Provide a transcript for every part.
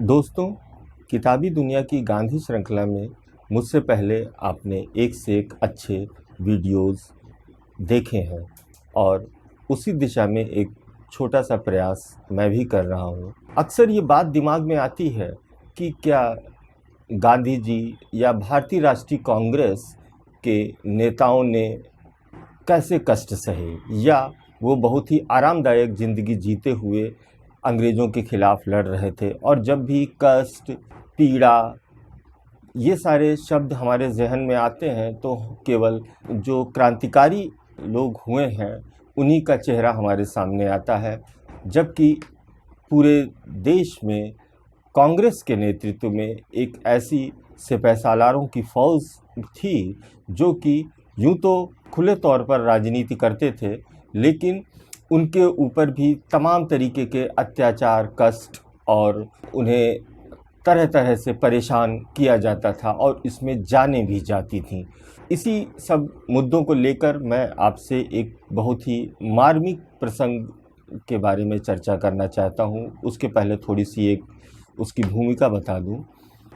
दोस्तों, किताबी दुनिया की गांधी श्रृंखला में मुझसे पहले आपने एक से एक अच्छे वीडियोस देखे हैं और उसी दिशा में एक छोटा सा प्रयास मैं भी कर रहा हूँ। अक्सर ये बात दिमाग में आती है कि क्या गांधी जी या भारतीय राष्ट्रीय कांग्रेस के नेताओं ने कैसे कष्ट सहे, या वो बहुत ही आरामदायक ज़िंदगी जीते हुए अंग्रेज़ों के खिलाफ लड़ रहे थे। और जब भी कष्ट, पीड़ा, ये सारे शब्द हमारे जहन में आते हैं तो केवल जो क्रांतिकारी लोग हुए हैं उन्हीं का चेहरा हमारे सामने आता है, जबकि पूरे देश में कांग्रेस के नेतृत्व में एक ऐसी सिपहसालारों की फौज थी जो कि यूं तो खुले तौर पर राजनीति करते थे, लेकिन उनके ऊपर भी तमाम तरीके के अत्याचार, कष्ट और उन्हें तरह तरह से परेशान किया जाता था और इसमें जानें भी जाती थीं। इसी सब मुद्दों को लेकर मैं आपसे एक बहुत ही मार्मिक प्रसंग के बारे में चर्चा करना चाहता हूं। उसके पहले थोड़ी सी एक उसकी भूमिका बता दूं।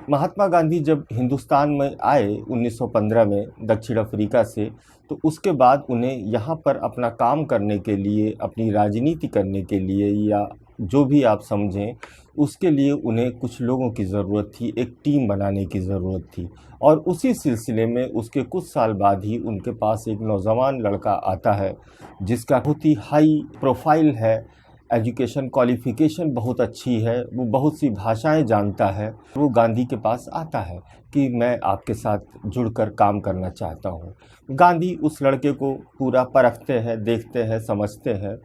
महात्मा गांधी जब हिंदुस्तान में आए 1915 में दक्षिण अफ्रीका से, तो उसके बाद उन्हें यहाँ पर अपना काम करने के लिए, अपनी राजनीति करने के लिए, या जो भी आप समझें, उसके लिए उन्हें कुछ लोगों की ज़रूरत थी, एक टीम बनाने की ज़रूरत थी। और उसी सिलसिले में उसके कुछ साल बाद ही उनके पास एक नौजवान लड़का आता है जिसका बहुत ही हाई प्रोफाइल है, एजुकेशन क्वालिफ़िकेशन बहुत अच्छी है, वो बहुत सी भाषाएं जानता है। वो गांधी के पास आता है कि मैं आपके साथ जुड़कर काम करना चाहता हूँ। गांधी उस लड़के को पूरा परखते हैं, देखते हैं, समझते हैं,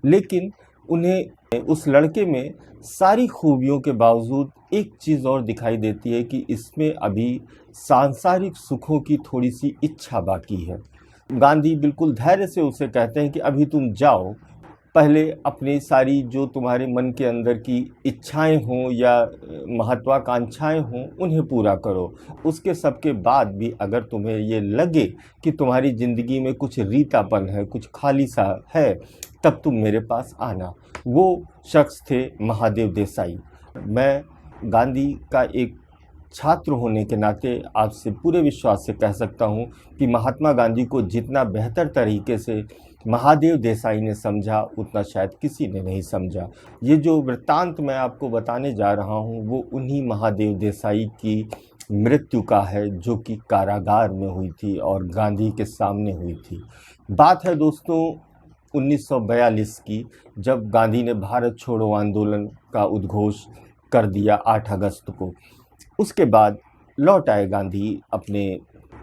लेकिन उन्हें उस लड़के में सारी खूबियों के बावजूद एक चीज़ और दिखाई देती है कि इसमें अभी सांसारिक सुखों की थोड़ी सी इच्छा बाकी है। गांधी बिल्कुल धैर्य से उसे कहते हैं कि अभी तुम जाओ, पहले अपनी सारी जो तुम्हारे मन के अंदर की इच्छाएं हों या महत्वाकांक्षाएं हों उन्हें पूरा करो। उसके सबके बाद भी अगर तुम्हें ये लगे कि तुम्हारी ज़िंदगी में कुछ रीतापन है, कुछ खाली सा है, तब तुम मेरे पास आना। वो शख्स थे महादेव देसाई। मैं गांधी का एक छात्र होने के नाते आपसे पूरे विश्वास से कह सकता हूं कि महात्मा गांधी को जितना बेहतर तरीके से महादेव देसाई ने समझा, उतना शायद किसी ने नहीं समझा। ये जो वृत्तांत मैं आपको बताने जा रहा हूं वो उन्हीं महादेव देसाई की मृत्यु का है, जो कि कारागार में हुई थी और गांधी के सामने हुई थी। बात है दोस्तों 1942 की, जब गांधी ने भारत छोड़ो आंदोलन का उद्घोष कर दिया 8 अगस्त को। उसके बाद लौट आए गांधी अपने,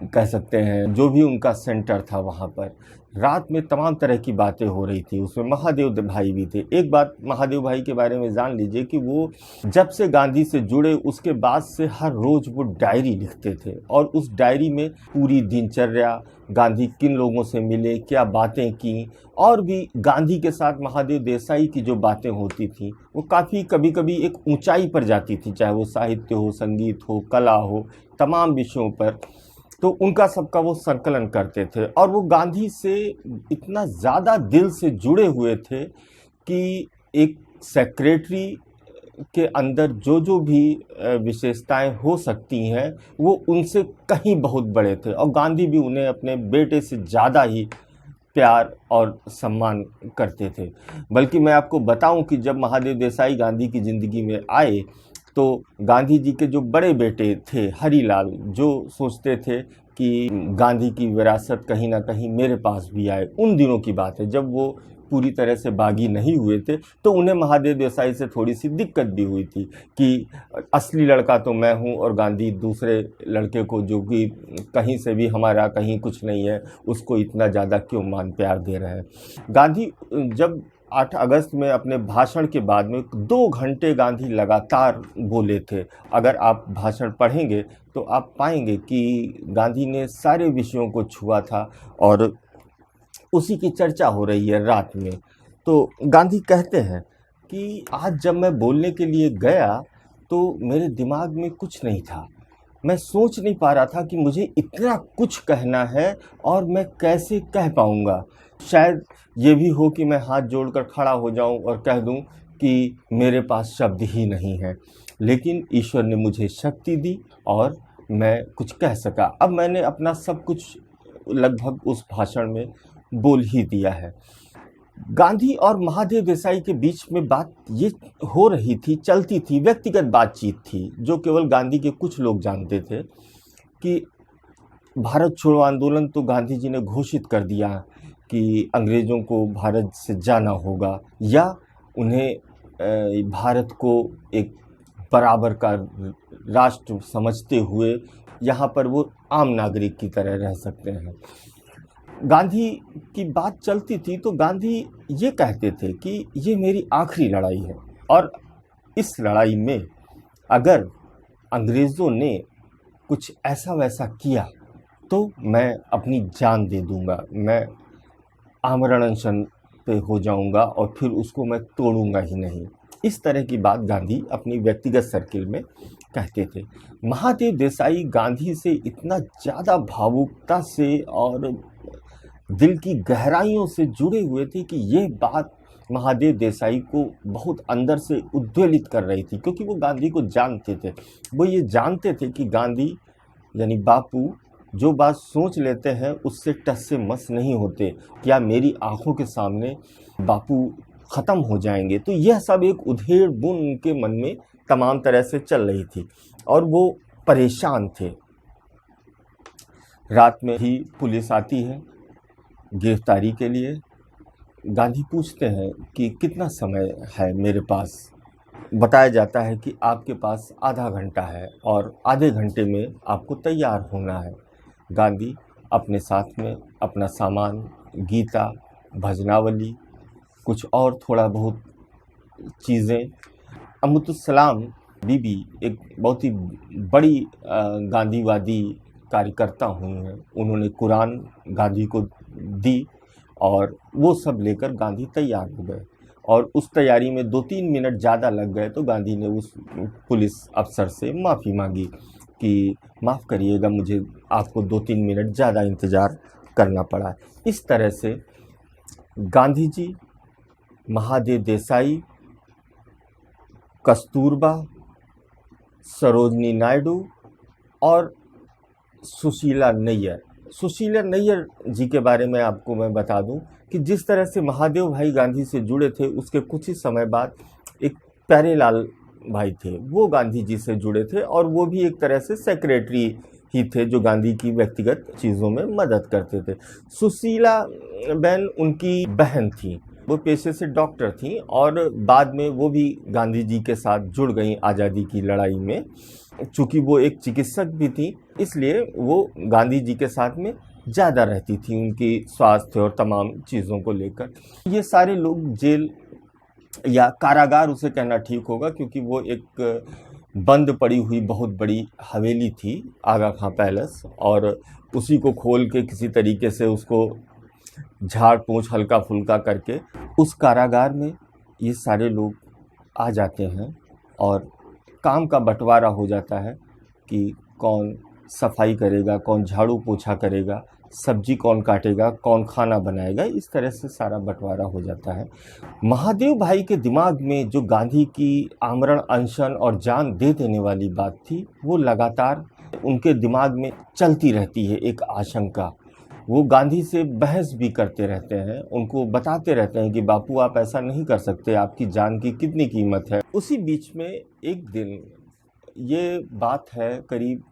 कह सकते हैं, जो भी उनका सेंटर था वहाँ पर। रात में तमाम तरह की बातें हो रही थी, उसमें महादेव भाई भी थे। एक बात महादेव भाई के बारे में जान लीजिए कि वो जब से गांधी से जुड़े उसके बाद से हर रोज़ वो डायरी लिखते थे, और उस डायरी में पूरी दिनचर्या, गांधी किन लोगों से मिले, क्या बातें की, और भी गांधी के साथ महादेव देसाई की जो बातें होती थी वो काफ़ी कभी कभी एक ऊंचाई पर जाती थी, चाहे वो साहित्य हो, संगीत हो, कला हो, तमाम विषयों पर। तो उनका सबका वो संकलन करते थे और वो गांधी से इतना ज़्यादा दिल से जुड़े हुए थे कि एक सेक्रेटरी के अंदर जो जो भी विशेषताएं हो सकती हैं वो उनसे कहीं बहुत बड़े थे, और गांधी भी उन्हें अपने बेटे से ज़्यादा ही प्यार और सम्मान करते थे। बल्कि मैं आपको बताऊं कि जब महादेव देसाई गांधी की ज़िंदगी में आए तो गांधी जी के जो बड़े बेटे थे हरीलाल, जो सोचते थे कि गांधी की विरासत कहीं ना कहीं मेरे पास भी आए, उन दिनों की बात है जब वो पूरी तरह से बागी नहीं हुए थे, तो उन्हें महादेव देसाई से थोड़ी सी दिक्कत भी हुई थी कि असली लड़का तो मैं हूं और गांधी दूसरे लड़के को, जो कि कहीं से भी हमारा कहीं कुछ नहीं है, उसको इतना ज़्यादा क्यों मान प्यार दे रहे हैं। गांधी जब 8 अगस्त में अपने भाषण के बाद में 2 घंटे गांधी लगातार बोले थे। अगर आप भाषण पढ़ेंगे तो आप पाएंगे कि गांधी ने सारे विषयों को छुआ था और उसी की चर्चा हो रही है रात में। तो गांधी कहते हैं कि आज जब मैं बोलने के लिए गया तो मेरे दिमाग में कुछ नहीं था, मैं सोच नहीं पा रहा था कि मुझे इतना कुछ कहना है और मैं कैसे कह पाऊँगा। शायद ये भी हो कि मैं हाथ जोड़कर खड़ा हो जाऊं और कह दूं कि मेरे पास शब्द ही नहीं है। लेकिन ईश्वर ने मुझे शक्ति दी और मैं कुछ कह सका। अब मैंने अपना सब कुछ लगभग उस भाषण में बोल ही दिया है। गांधी और महादेव देसाई के बीच में बात ये हो रही थी, चलती थी, व्यक्तिगत बातचीत थी, जो केवल गांधी के कुछ लोग जानते थे कि भारत छोड़ो आंदोलन तो गांधी जी ने घोषित कर दिया कि अंग्रेज़ों को भारत से जाना होगा, या उन्हें भारत को एक बराबर का राष्ट्र समझते हुए यहाँ पर वो आम नागरिक की तरह रह सकते हैं। गांधी की बात चलती थी तो गांधी ये कहते थे कि ये मेरी आखिरी लड़ाई है, और इस लड़ाई में अगर अंग्रेज़ों ने कुछ ऐसा वैसा किया तो मैं अपनी जान दे दूंगा, मैं आमरण अनशन पे हो जाऊंगा और फिर उसको मैं तोड़ूंगा ही नहीं। इस तरह की बात गांधी अपनी व्यक्तिगत सर्किल में कहते थे। महादेव देसाई गांधी से इतना ज़्यादा भावुकता से और दिल की गहराइयों से जुड़े हुए थे कि यह बात महादेव देसाई को बहुत अंदर से उद्वेलित कर रही थी, क्योंकि वो गांधी को जानते थे। वो ये जानते थे कि गांधी यानी बापू जो बात सोच लेते हैं उससे टस से मस नहीं होते, क्या मेरी आंखों के सामने बापू ख़त्म हो जाएंगे। तो यह सब एक उधेड़ बुन उनके मन में तमाम तरह से चल रही थी और वो परेशान थे। रात में ही पुलिस आती है गिरफ्तारी के लिए। गांधी पूछते हैं कि कितना समय है मेरे पास। बताया जाता है कि आपके पास आधा घंटा है और आधे घंटे में आपको तैयार होना है। गांधी अपने साथ में अपना सामान, गीता, भजनावली, कुछ और थोड़ा बहुत चीज़ें। अमृतुस्सलाम बीबी एक बहुत ही बड़ी गांधीवादी कार्यकर्ता हुई हैं। उन्होंने कुरान गांधी को दी और वो सब लेकर गांधी तैयार हो गए, और उस तैयारी में 2-3 मिनट ज़्यादा लग गए तो गांधी ने उस पुलिस अफसर से माफ़ी मांगी कि माफ़ करिएगा, मुझे आपको 2-3 मिनट ज़्यादा इंतज़ार करना पड़ा। इस तरह से गांधी जी, महादेव देसाई, कस्तूरबा, सरोजनी नायडू और सुशीला नैयर जी के बारे में आपको मैं बता दूं कि जिस तरह से महादेव भाई गांधी से जुड़े थे, उसके कुछ ही समय बाद एक प्यारेलाल भाई थे, वो गांधी जी से जुड़े थे, और वो भी एक तरह से सेक्रेटरी ही थे जो गांधी की व्यक्तिगत चीज़ों में मदद करते थे। सुशीला बेन उनकी बहन थी, वो पेशे से डॉक्टर थी और बाद में वो भी गांधी जी के साथ जुड़ गई आज़ादी की लड़ाई में। चूँकि वो एक चिकित्सक भी थी, इसलिए वो गांधी जी के साथ में ज़्यादा रहती थी, उनकी स्वास्थ्य और तमाम चीज़ों को लेकर। ये सारे लोग जेल या कारागार उसे कहना ठीक होगा, क्योंकि वो एक बंद पड़ी हुई बहुत बड़ी हवेली थी, आगा खां पैलेस, और उसी को खोल के किसी तरीके से उसको झाड़ पोंछ हल्का फुल्का करके उस कारागार में ये सारे लोग आ जाते हैं और काम का बंटवारा हो जाता है कि कौन सफाई करेगा, कौन झाड़ू पोछा करेगा, सब्जी कौन काटेगा, कौन खाना बनाएगा। इस तरह से सारा बंटवारा हो जाता है। महादेव भाई के दिमाग में जो गांधी की आमरण अनशन और जान दे देने वाली बात थी, वो लगातार उनके दिमाग में चलती रहती है, एक आशंका। वो गांधी से बहस भी करते रहते हैं, उनको बताते रहते हैं कि बापू आप ऐसा नहीं कर सकते, आपकी जान की कितनी कीमत है। उसी बीच में एक दिन, ये बात है करीब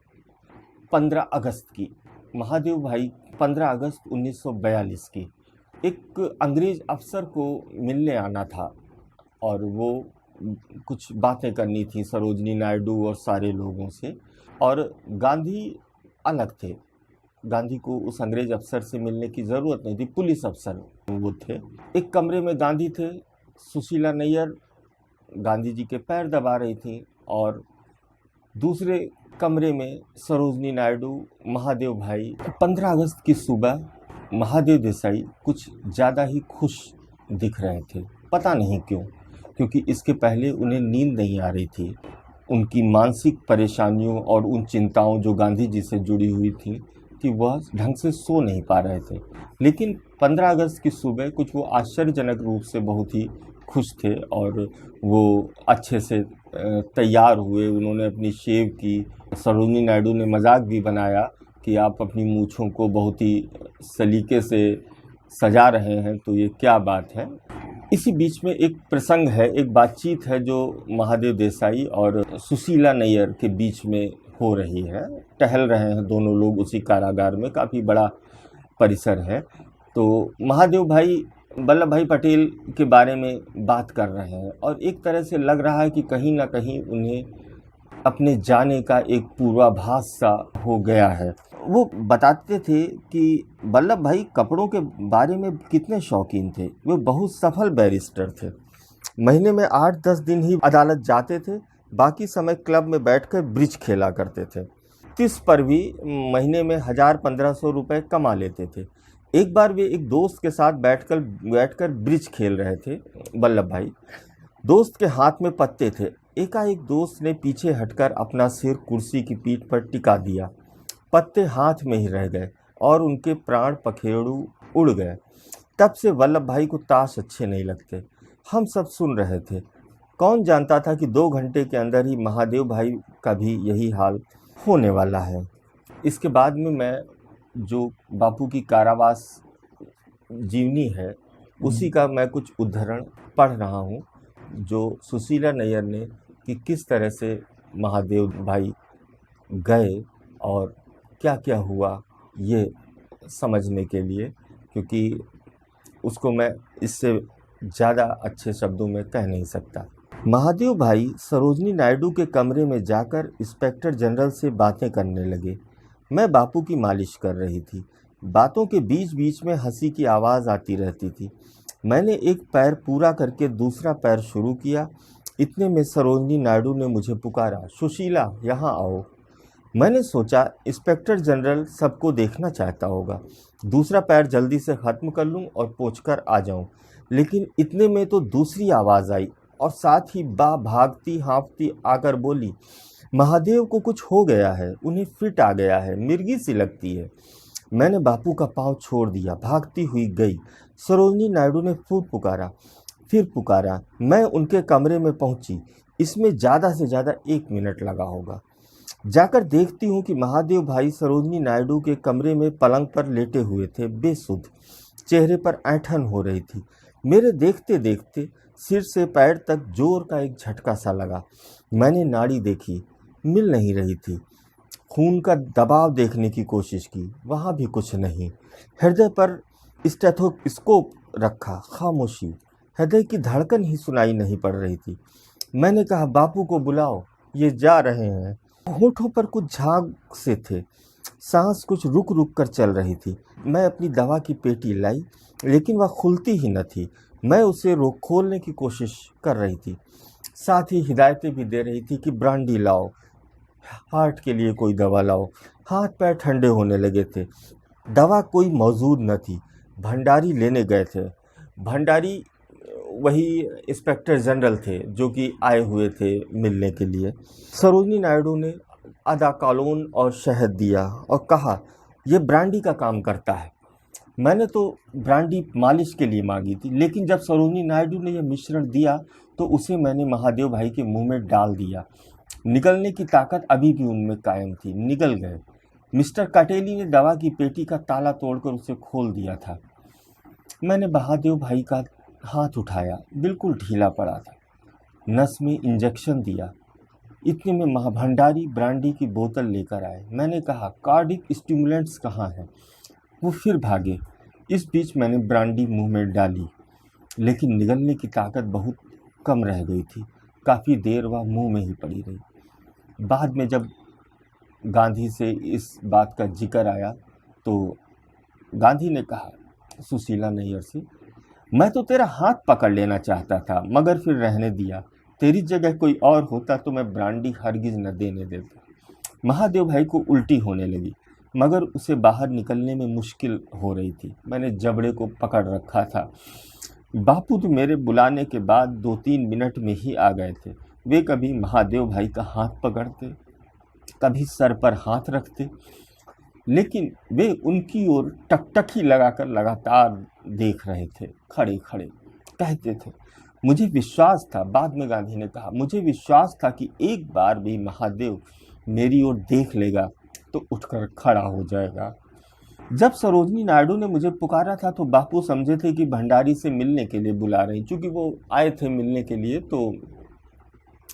15 अगस्त की, महादेव भाई 15 अगस्त 1942 की, एक अंग्रेज़ अफसर को मिलने आना था और वो कुछ बातें करनी थी सरोजनी नायडू और सारे लोगों से, और गांधी अलग थे। गांधी को उस अंग्रेज अफसर से मिलने की ज़रूरत नहीं थी, पुलिस अफसर वो थे। एक कमरे में गांधी थे, सुशीला नैयर गांधी जी के पैर दबा रही थी, और दूसरे कमरे में सरोजनी नायडू, महादेव भाई। 15 अगस्त की सुबह महादेव देसाई कुछ ज़्यादा ही खुश दिख रहे थे, पता नहीं क्यों, क्योंकि इसके पहले उन्हें नींद नहीं आ रही थी। उनकी मानसिक परेशानियों और उन चिंताओं जो गांधी जी से जुड़ी हुई थी कि वह ढंग से सो नहीं पा रहे थे। लेकिन 15 अगस्त की सुबह कुछ वो आश्चर्यजनक रूप से बहुत ही खुश थे और वो अच्छे से तैयार हुए, उन्होंने अपनी शेव की। सरोजिनी नायडू ने मजाक भी बनाया कि आप अपनी मूँछों को बहुत ही सलीके से सजा रहे हैं, तो ये क्या बात है। इसी बीच में एक प्रसंग है, एक बातचीत है जो महादेव देसाई और सुशीला नैयर के बीच में हो रही है। टहल रहे हैं दोनों लोग उसी कारागार में, काफ़ी बड़ा परिसर है। तो महादेव भाई वल्लभ भाई पटेल के बारे में बात कर रहे हैं और एक तरह से लग रहा है कि कहीं ना कहीं उन्हें अपने जाने का एक पूर्वाभास सा हो गया है। वो बताते थे कि वल्लभ भाई कपड़ों के बारे में कितने शौकीन थे। वे बहुत सफल बैरिस्टर थे। महीने में 8-10 दिन ही अदालत जाते थे, बाकी समय क्लब में बैठकर ब्रिज खेला करते थे। 30 पर भी महीने में 1000-1500 रुपये कमा लेते थे। एक बार वे एक दोस्त के साथ बैठकर ब्रिज खेल रहे थे वल्लभ भाई। दोस्त के हाथ में पत्ते थे। एकाएक दोस्त ने पीछे हटकर अपना सिर कुर्सी की पीठ पर टिका दिया। पत्ते हाथ में ही रह गए और उनके प्राण पखेरु उड़ गए। तब से वल्लभ भाई को ताश अच्छे नहीं लगते। हम सब सुन रहे थे। कौन जानता था कि 2 घंटे के अंदर ही महादेव भाई का भी यही हाल होने वाला है। इसके बाद में मैं जो बापू की कारावास जीवनी है उसी का मैं कुछ उद्धरण पढ़ रहा हूँ, जो सुशीला नैयर ने कि किस तरह से महादेव भाई गए और क्या क्या हुआ, ये समझने के लिए, क्योंकि उसको मैं इससे ज़्यादा अच्छे शब्दों में कह नहीं सकता। महादेव भाई सरोजिनी नायडू के कमरे में जाकर इंस्पेक्टर जनरल से बातें करने लगे। मैं बापू की मालिश कर रही थी। बातों के बीच बीच में हंसी की आवाज़ आती रहती थी। मैंने एक पैर पूरा करके दूसरा पैर शुरू किया। इतने में सरोजिनी नायडू ने मुझे पुकारा, सुशीला यहाँ आओ। मैंने सोचा इंस्पेक्टर जनरल सबको देखना चाहता होगा, दूसरा पैर जल्दी से ख़त्म कर लूँ और पोंछकर आ जाऊँ। लेकिन इतने में तो दूसरी आवाज़ आई और साथ ही बा भागती हाँफती आकर बोली, महादेव को कुछ हो गया है, उन्हें फिट आ गया है, मिर्गी सी लगती है। मैंने बापू का पाँव छोड़ दिया, भागती हुई गई। सरोजिनी नायडू ने फिर पुकारा। मैं उनके कमरे में पहुंची। इसमें ज़्यादा से ज़्यादा 1 मिनट लगा होगा। जाकर देखती हूँ कि महादेव भाई सरोजिनी नायडू के कमरे में पलंग पर लेटे हुए थे, बेसुध। चेहरे पर ऐंठन हो रही थी। मेरे देखते देखते सिर से पैर तक जोर का एक झटका सा लगा। मैंने नाड़ी देखी, मिल नहीं रही थी। खून का दबाव देखने की कोशिश की, वहाँ भी कुछ नहीं। हृदय पर स्टेथोस्कोप रखा, खामोशी। हृदय की धड़कन ही सुनाई नहीं पड़ रही थी। मैंने कहा, बापू को बुलाओ, ये जा रहे हैं। होठों पर कुछ झाग से थे, सांस कुछ रुक रुक कर चल रही थी। मैं अपनी दवा की पेटी लाई, लेकिन वह खुलती ही न थी। मैं उसे खोलने की कोशिश कर रही थी, साथ ही हिदायतें भी दे रही थी कि ब्रांडी लाओ, हार्ट के लिए कोई दवा लाओ। हाथ पैर ठंडे होने लगे थे। दवा कोई मौजूद न थी। भंडारी लेने गए थे। भंडारी वही इंस्पेक्टर जनरल थे जो कि आए हुए थे मिलने के लिए। सरोजिनी नायडू ने आधा कॉलोन और शहद दिया और कहा, यह ब्रांडी का काम करता है। मैंने तो ब्रांडी मालिश के लिए मांगी थी, लेकिन जब सरोजिनी नायडू ने यह मिश्रण दिया तो उसे मैंने महादेव भाई के मुंह में डाल दिया। निगलने की ताकत अभी भी उनमें कायम थी। निगल गए। मिस्टर कटेली ने दवा की पेटी का ताला तोड़कर उसे खोल दिया था। मैंने महादेव भाई का हाथ उठाया, बिल्कुल ढीला पड़ा था। नस में इंजेक्शन दिया। इतने में महाभंडारी ब्रांडी की बोतल लेकर आए। मैंने कहा, कार्डिक स्टिमुलेंट्स कहाँ हैं? वो फिर भागे। इस बीच मैंने ब्रांडी मुंह में डाली, लेकिन निगलने की ताकत बहुत कम रह गई थी। काफ़ी देर वह मुंह में ही पड़ी रही। बाद में जब गांधी से इस बात का जिक्र आया तो गांधी ने कहा सुशीला नैयर से, मैं तो तेरा हाथ पकड़ लेना चाहता था, मगर फिर रहने दिया। तेरी जगह कोई और होता तो मैं ब्रांडी हरगिज न देने देता। महादेव भाई को उल्टी होने लगी, मगर उसे बाहर निकलने में मुश्किल हो रही थी। मैंने जबड़े को पकड़ रखा था। बापू तो मेरे बुलाने के बाद 2-3 मिनट में ही आ गए थे। वे कभी महादेव भाई का हाथ पकड़ते, कभी सर पर हाथ रखते, लेकिन वे उनकी ओर टकटकी लगाकर लगातार देख रहे थे। खड़े खड़े कहते थे, मुझे विश्वास था, बाद में गांधी ने कहा, मुझे विश्वास था कि एक बार भी महादेव मेरी ओर देख लेगा तो उठकर खड़ा हो जाएगा। जब सरोजनी नायडू ने मुझे पुकारा था तो बापू समझे थे कि भंडारी से मिलने के लिए बुला रहे हैं। चूंकि वो आए थे मिलने के लिए तो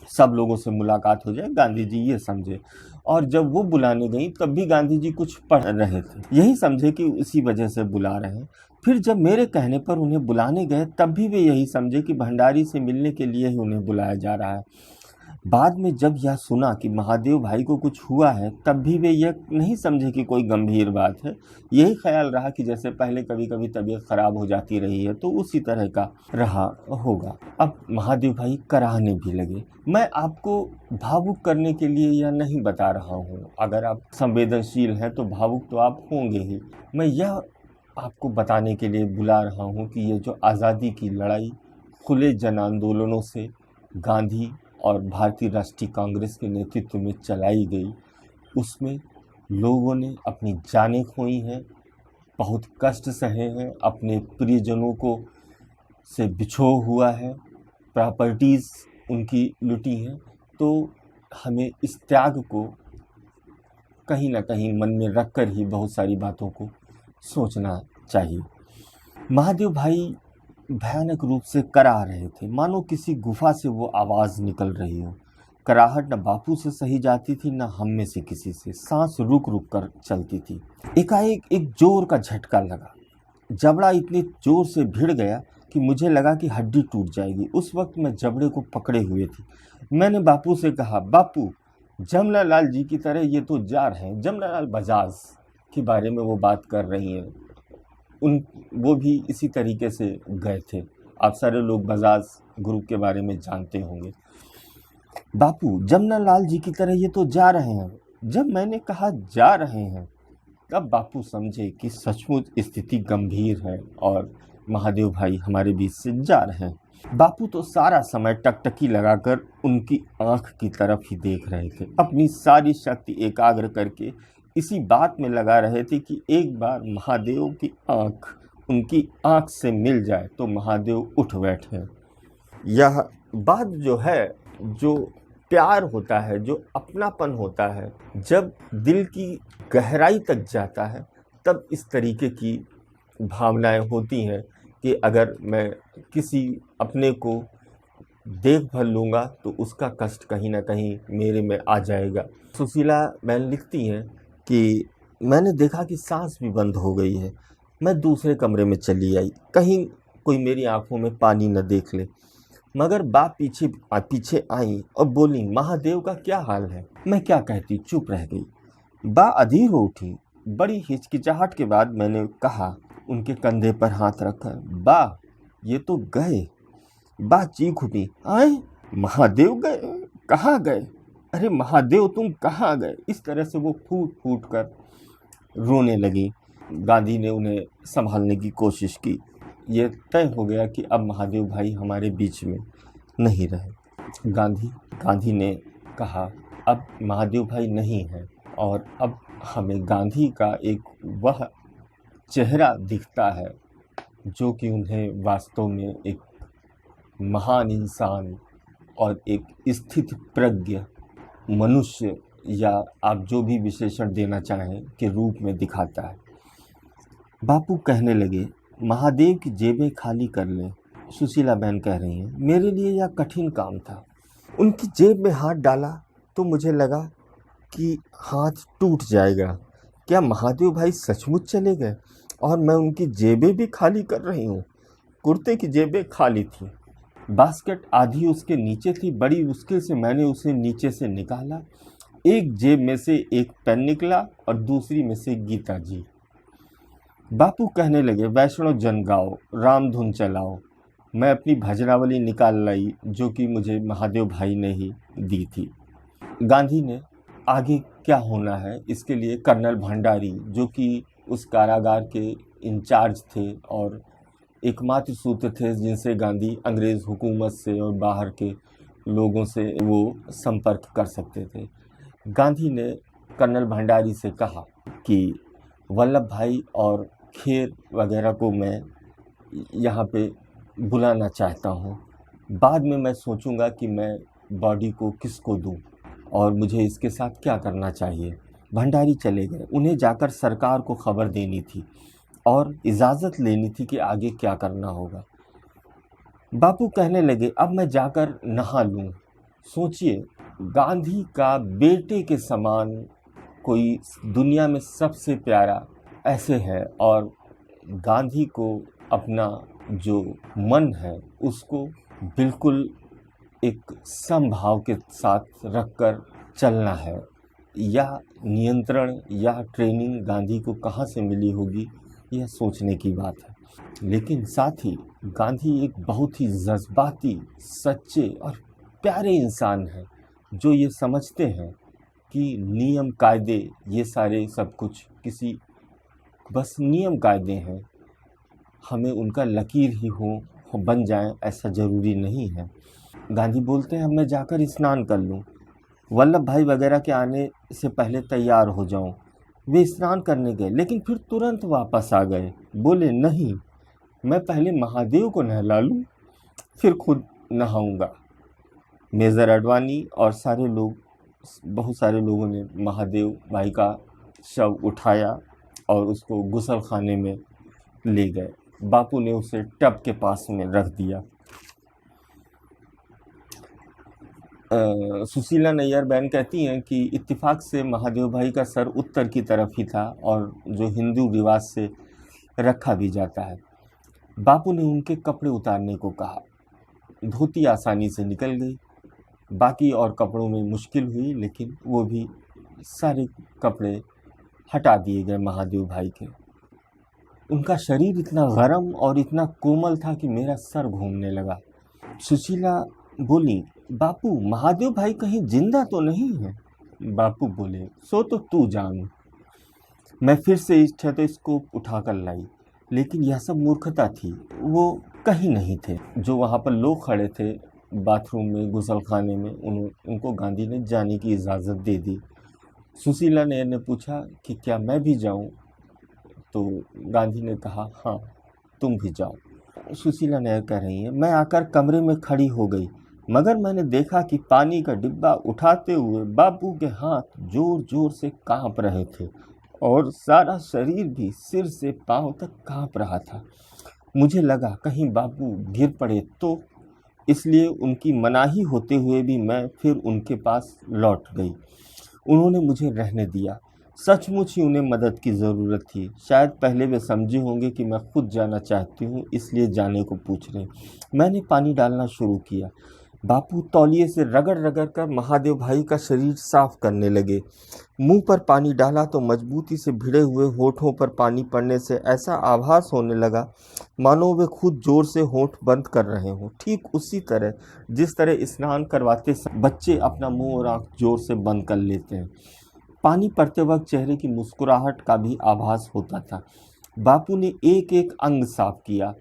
सब लोगों से मुलाकात हो जाए, गांधी जी ये समझे। और जब वो बुलाने गई तब भी गांधी जी कुछ पढ़ रहे थे, यही समझे कि उसी वजह से बुला रहे हैं। फिर जब मेरे कहने पर उन्हें बुलाने गए तब भी वे यही समझे कि भंडारी से मिलने के लिए ही उन्हें बुलाया जा रहा है। बाद में जब यह सुना कि महादेव भाई को कुछ हुआ है तब भी वे यह नहीं समझे कि कोई गंभीर बात है। यही ख्याल रहा कि जैसे पहले कभी कभी तबीयत खराब हो जाती रही है तो उसी तरह का रहा होगा। अब महादेव भाई कराहने भी लगे। मैं आपको भावुक करने के लिए यह नहीं बता रहा हूँ, अगर आप संवेदनशील हैं तो भावुक तो आप होंगे ही। मैं यह आपको बताने के लिए बुला रहा हूँ कि ये जो आज़ादी की लड़ाई खुले जन आंदोलनों से गांधी और भारतीय राष्ट्रीय कांग्रेस के नेतृत्व में चलाई गई, उसमें लोगों ने अपनी जानें खोई हैं, बहुत कष्ट सहे हैं, अपने प्रियजनों को से बिछोह हुआ है, प्रॉपर्टीज़ उनकी लुटी हैं। तो हमें इस त्याग को कहीं ना कहीं मन में रखकर ही बहुत सारी बातों को सोचना चाहिए। महादेव भाई भयानक रूप से कराह रहे थे, मानो किसी गुफा से वो आवाज़ निकल रही हो। कराहट न बापू से सही जाती थी न हम में से किसी से, सांस रुक रुक कर चलती थी। एकाएक एक जोर का झटका लगा, जबड़ा इतनी जोर से भिड़ गया कि मुझे लगा कि हड्डी टूट जाएगी। उस वक्त मैं जबड़े को पकड़े हुए थी। मैंने बापू से कहा, बापू जमनालाल जी की तरह ये तो जार हैं। जमनालाल बजाज के बारे में वो बात कर रही हैं, वो भी इसी तरीके से गए थे। आप सारे लोग बजाज ग्रुप के बारे में जानते होंगे। बापू जमनालाल जी की तरह ये तो जा रहे हैं। जब मैंने कहा जा रहे हैं तब बापू समझे कि सचमुच स्थिति गंभीर है और महादेव भाई हमारे बीच से जा रहे हैं। बापू तो सारा समय टकटकी लगाकर उनकी आंख की तरफ ही देख रहे थे, अपनी सारी शक्ति एकाग्र करके इसी बात में लगा रहे थे कि एक बार महादेव की आंख उनकी आंख से मिल जाए तो महादेव उठ बैठे। यह बात जो है, जो प्यार होता है, जो अपनापन होता है, जब दिल की गहराई तक जाता है तब इस तरीके की भावनाएं होती हैं कि अगर मैं किसी अपने को देख भर लूँगा तो उसका कष्ट कहीं ना कहीं मेरे में आ जाएगा। सुशीला बहन लिखती हैं कि मैंने देखा कि सांस भी बंद हो गई है। मैं दूसरे कमरे में चली आई, कहीं कोई मेरी आंखों में पानी न देख ले। मगर बाप पीछे आई और बोली, महादेव का क्या हाल है? मैं क्या कहती, चुप रह गई। बा अधीर हो उठी। बड़ी हिचकिचाहट के बाद मैंने कहा, उनके कंधे पर हाथ रखकर, बा ये तो गए। बा चीख उठी, आए महादेव गए? कहाँ गए? अरे महादेव तुम कहाँ गए? इस तरह से वो फूट फूट कर रोने लगी। गांधी ने उन्हें संभालने की कोशिश की। ये तय हो गया कि अब महादेव भाई हमारे बीच में नहीं रहे। गांधी ने कहा, अब महादेव भाई नहीं है और अब हमें गांधी का एक वह चेहरा दिखता है जो कि उन्हें वास्तव में एक महान इंसान और एक स्थित प्रज्ञ मनुष्य, या आप जो भी विशेषण देना चाहें, के रूप में दिखाता है। बापू कहने लगे, महादेव की जेबें खाली कर लें। सुशीला बहन कह रही हैं, मेरे लिए यह कठिन काम था। उनकी जेब में हाथ डाला तो मुझे लगा कि हाथ टूट जाएगा। क्या महादेव भाई सचमुच चले गए और मैं उनकी जेबें भी खाली कर रही हूँ? कुर्ते की जेबें खाली थी, बास्केट आधी उसके नीचे थी। बड़ी मुश्किल से मैंने उसे नीचे से निकाला। एक जेब में से एक पेन निकला और दूसरी में से गीता जी। बापू कहने लगे, वैष्णव जन गाओ, राम धुन चलाओ। मैं अपनी भजनावली निकाल लाई जो कि मुझे महादेव भाई ने ही दी थी। गांधी ने आगे क्या होना है इसके लिए कर्नल भंडारी, जो कि उस कारागार के इंचार्ज थे और एकमात्र सूत्र थे जिनसे गांधी अंग्रेज़ हुकूमत से और बाहर के लोगों से वो संपर्क कर सकते थे। गांधी ने कर्नल भंडारी से कहा कि वल्लभ भाई और खेर वगैरह को मैं यहाँ पे बुलाना चाहता हूँ बाद में मैं सोचूंगा कि मैं बॉडी को किसको दूं और मुझे इसके साथ क्या करना चाहिए। भंडारी चले गए। उन्हें जाकर सरकार को खबर देनी थी और इजाज़त लेनी थी कि आगे क्या करना होगा। बापू कहने लगे, अब मैं जाकर नहा लूं। सोचिए, गांधी का बेटे के समान कोई दुनिया में सबसे प्यारा ऐसे है और गांधी को अपना जो मन है उसको बिल्कुल एक समभाव के साथ रखकर चलना है। यह नियंत्रण या ट्रेनिंग गांधी को कहाँ से मिली होगी, यह सोचने की बात है। लेकिन साथ ही गांधी एक बहुत ही जज्बाती, सच्चे और प्यारे इंसान हैं जो ये समझते हैं कि नियम कायदे ये सारे सब कुछ किसी बस नियम कायदे हैं, हमें उनका लकीर ही हो बन जाए ऐसा ज़रूरी नहीं है। गांधी बोलते हैं, अब मैं जाकर स्नान कर लूँ, वल्लभ भाई वगैरह के आने से पहले तैयार हो जाऊँ। वे स्नान करने गए लेकिन फिर तुरंत वापस आ गए। बोले, नहीं, मैं पहले महादेव को नहला लूँ फिर खुद नहाऊंगा। मेजर अडवाणी और बहुत सारे लोगों ने महादेव भाई का शव उठाया और उसको गुसल खाने में ले गए। बापू ने उसे टब के पास में रख दिया। सुशीला नैयर बहन कहती हैं कि इत्तेफाक से महादेव भाई का सर उत्तर की तरफ ही था और जो हिंदू रिवाज से रखा भी जाता है। बापू ने उनके कपड़े उतारने को कहा। धोती आसानी से निकल गई। बाकी और कपड़ों में मुश्किल हुई, लेकिन वो भी सारे कपड़े हटा दिए गए महादेव भाई के। उनका शरीर इतना गरम और इतना कोमल था कि मेरा सर घूमने लगा। सुशीला बोली, बापू, महादेव भाई कहीं जिंदा तो नहीं है? बापू बोले, सो तो तू जान। मैं फिर से इस स्टेथोस्कोप उठाकर लाई, लेकिन यह सब मूर्खता थी। वो कहीं नहीं थे। जो वहाँ पर लोग खड़े थे बाथरूम में, गुसलखाने में, उनको गांधी ने जाने की इजाज़त दे दी। सुशीला ने पूछा कि क्या मैं भी जाऊं? तो गांधी ने कहा, हाँ, तुम भी जाओ। सुशीला नायर कह रही हैं, मैं आकर कमरे में खड़ी हो गई, मगर मैंने देखा कि पानी का डिब्बा उठाते हुए बापू के हाथ जोर जोर से कांप रहे थे और सारा शरीर भी सिर से पांव तक कांप रहा था। मुझे लगा कहीं बापू गिर पड़े तो, इसलिए उनकी मनाही होते हुए भी मैं फिर उनके पास लौट गई। उन्होंने मुझे रहने दिया। सचमुच ही उन्हें मदद की ज़रूरत थी। शायद पहले वे समझे होंगे कि मैं खुद जाना चाहती हूँ, इसलिए जाने को पूछ रहे। मैंने पानी डालना शुरू किया। बापू तौलिए से रगड़ रगड़ कर महादेव भाई का शरीर साफ करने लगे। मुंह पर पानी डाला तो मजबूती से भिड़े हुए होठों पर पानी पड़ने से ऐसा आभास होने लगा मानो वे खुद जोर से होठ बंद कर रहे हों, ठीक उसी तरह जिस तरह स्नान करवाते बच्चे अपना मुंह और आंख जोर से बंद कर लेते हैं। पानी पड़ते वक्त चेहरे की मुस्कुराहट का भी आभास होता था। बापू ने एक एक अंग साफ किया।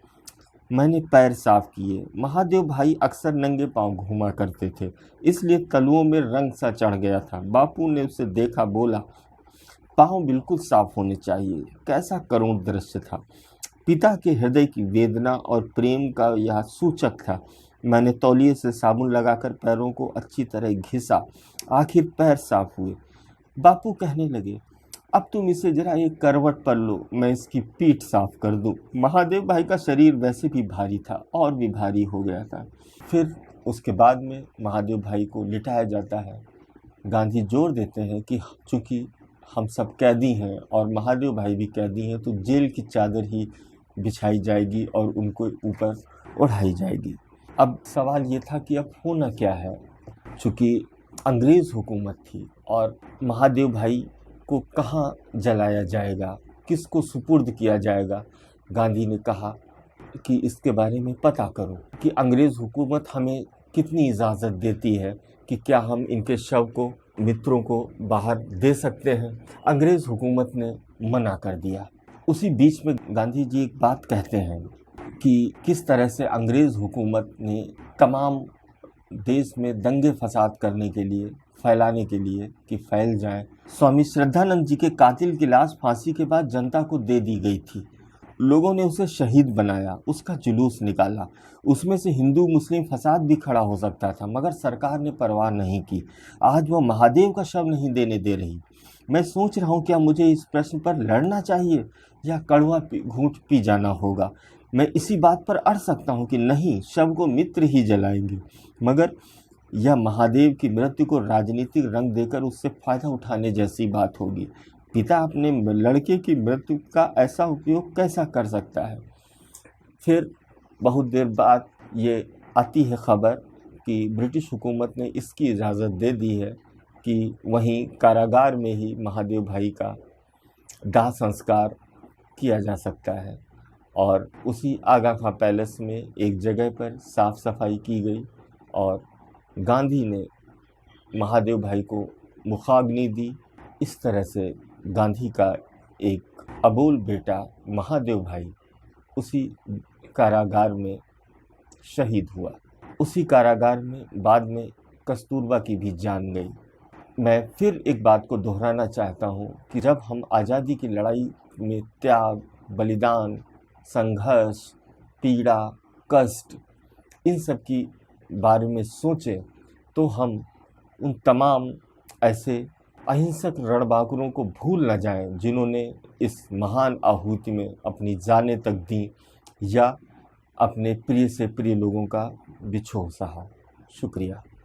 मैंने पैर साफ किए। महादेव भाई अक्सर नंगे पांव घूमा करते थे, इसलिए तलुओं में रंग सा चढ़ गया था। बापू ने उसे देखा, बोला, पांव बिल्कुल साफ होने चाहिए। कैसा करुण दृश्य था। पिता के हृदय की वेदना और प्रेम का यह सूचक था। मैंने तौलिए से साबुन लगाकर पैरों को अच्छी तरह घिसा। आखिर पैर साफ हुए। बापू कहने लगे, अब तुम इसे जरा एक करवट पर लो, मैं इसकी पीठ साफ कर दूं। महादेव भाई का शरीर वैसे भी भारी था और भी भारी हो गया था। फिर उसके बाद में महादेव भाई को लिटाया जाता है। गांधी जोर देते हैं कि चूँकि हम सब कैदी हैं और महादेव भाई भी कैदी हैं, तो जेल की चादर ही बिछाई जाएगी और उनको ऊपर उड़ाई जाएगी। अब सवाल ये था कि अब होना क्या है। चूँकि अंग्रेज़ हुकूमत थी और महादेव भाई को कहाँ जलाया जाएगा, किसको सुपुर्द किया जाएगा। गांधी ने कहा कि इसके बारे में पता करो कि अंग्रेज़ हुकूमत हमें कितनी इजाज़त देती है कि क्या हम इनके शव को मित्रों को बाहर दे सकते हैं। अंग्रेज़ हुकूमत ने मना कर दिया। उसी बीच में गांधी जी एक बात कहते हैं कि किस तरह से अंग्रेज़ हुकूमत ने तमाम देश में दंगे फसाद करने के लिए, फैलाने के लिए कि फैल जाएं, स्वामी श्रद्धानंद जी के कातिल की लाश फांसी के बाद जनता को दे दी गई थी लोगों ने उसे शहीद बनाया, उसका जुलूस निकाला, उसमें से हिंदू मुस्लिम फसाद भी खड़ा हो सकता था, मगर सरकार ने परवाह नहीं की। आज वह महादेव का शव नहीं देने दे रही। मैं सोच रहा हूँ क्या मुझे इस प्रश्न पर लड़ना चाहिए या कड़वा घूंट पी जाना होगा। मैं इसी बात पर अड़ सकता हूँ कि नहीं, शव को मित्र ही जलाएंगे, मगर यह महादेव की मृत्यु को राजनीतिक रंग देकर उससे फायदा उठाने जैसी बात होगी। पिता अपने लड़के की मृत्यु का ऐसा उपयोग कैसा कर सकता है। फिर बहुत देर बाद ये आती है खबर कि ब्रिटिश हुकूमत ने इसकी इजाज़त दे दी है कि वहीं कारागार में ही महादेव भाई का दाह संस्कार किया जा सकता है। और उसी आगा खां पैलेस में एक जगह पर साफ़ सफाई की गई और गांधी ने महादेव भाई को मुखाग्नि दी। इस तरह से गांधी का एक अबोल बेटा महादेव भाई उसी कारागार में शहीद हुआ। उसी कारागार में बाद में कस्तूरबा की भी जान गई। मैं फिर एक बात को दोहराना चाहता हूँ कि जब हम आज़ादी की लड़ाई में त्याग, बलिदान, संघर्ष, पीड़ा, कष्ट, इन सब की बारे में सोचें तो हम उन तमाम ऐसे अहिंसक रणबांकुरों को भूल न जाएं जिन्होंने इस महान आहुति में अपनी जानें तक दी या अपने प्रिय से प्रिय लोगों का बिछोह सहा। शुक्रिया।